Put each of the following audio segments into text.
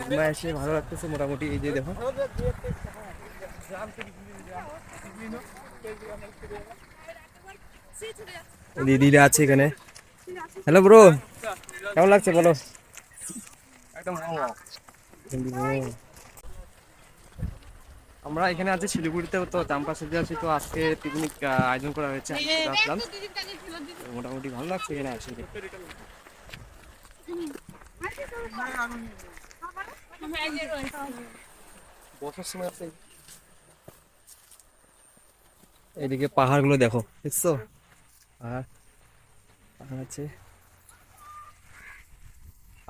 ঘুরে এসে ভালো লাগতেছে মোটামুটি। এই যে দেখো দিদিরা আছে এখানে। হ্যালো ব্রো, কেমন লাগছে বলো? একদম আমরা এখানে আছি শিলিগুড়িতে, তো চাম্পাশে আছি। তো আজকে পিকনিক আয়োজন করা হয়েছে, আমি চলে আসলাম। তো মোটামুটি ভালো লাগছে এখানে আসলে। বসার সময় আছে। এদিকে পাহাড় গুলো দেখো, দেখছো? পাহাড় পাহাড় আছে।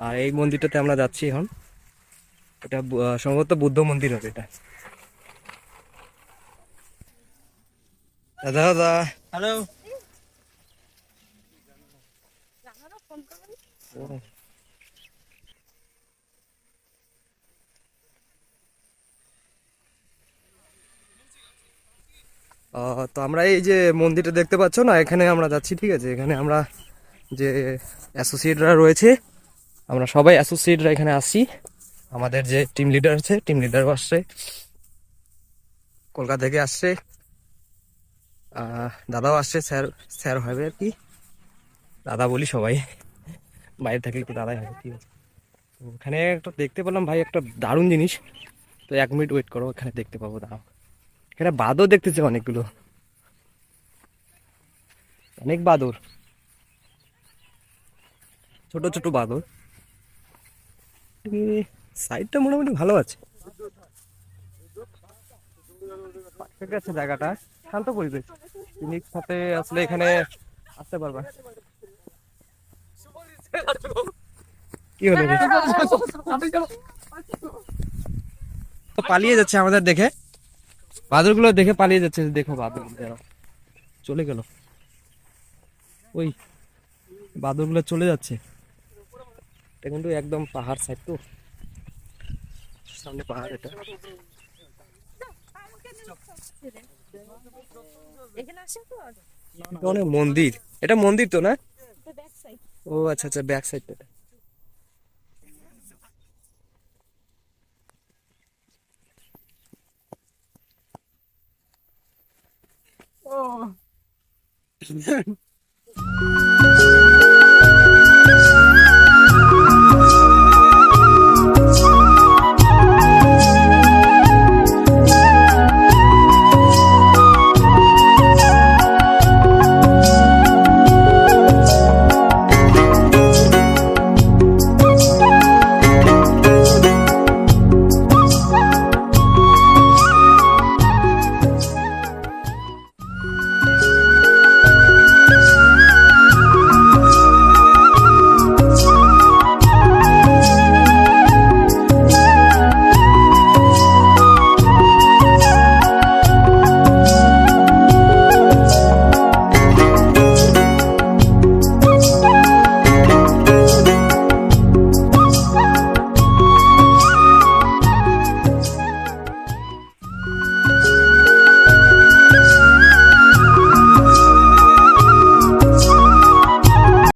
আর এই মন্দিরটাতে আমরা যাচ্ছি এখন। এটা সম্ভবত বুদ্ধ মন্দির হবে এটা। দাদা দাদা, হ্যালো। তো আমরা এই যে মন্দিরটা দেখতে পাচ্ছ না, এখানে আমরা যাচ্ছি, ঠিক আছে? এখানে আমরা যে অ্যাসোসিয়েটরা রয়েছে, আমরা সবাই অ্যাসোসিয়েটরা এখানে আসছি। আমাদের যে টিম লিডার আছে, টিম লিডারও আসছে, কলকাতা থেকে আসছে। দাদাও আসছে, স্যার স্যার হবে আর কি, দাদা বলি সবাই, বাইরে থাকলে একটু দাদাই হবে, ঠিক আছে? তো ওখানে একটা দেখতে পেলাম ভাই, একটা দারুণ জিনিস। তো 1 মিনিট ওয়েট করো, এখানে দেখতে পাবো, দাঁড়াও। এখানে বাদর দেখতেছে অনেকগুলো, অনেক বাদর, ছোট ছোট বাদর। সাইডটা মোটামুটি ভালো আছে, ঠিক আছে জায়গাটা, শান্ত পরিবেশ। পিকনিক সাথে আসলে এখানে আসতে পারবা। কি হলো রে? তো পালিয়ে যাচ্ছে আমাদের দেখে, বাদরগুলো দেখে পালিয়ে যাচ্ছে, দেখো বাদরগুলো চলে গেল, ওই বাদরগুলো চলে যাচ্ছে। এটা কিন্তু একদম পাহাড় সাইড, তো সামনে পাহাড়, এটা অনেক মন্দির, এটা মন্দির তো না? ও আচ্ছা আচ্ছা, ব্যাক সাইড এটা। ও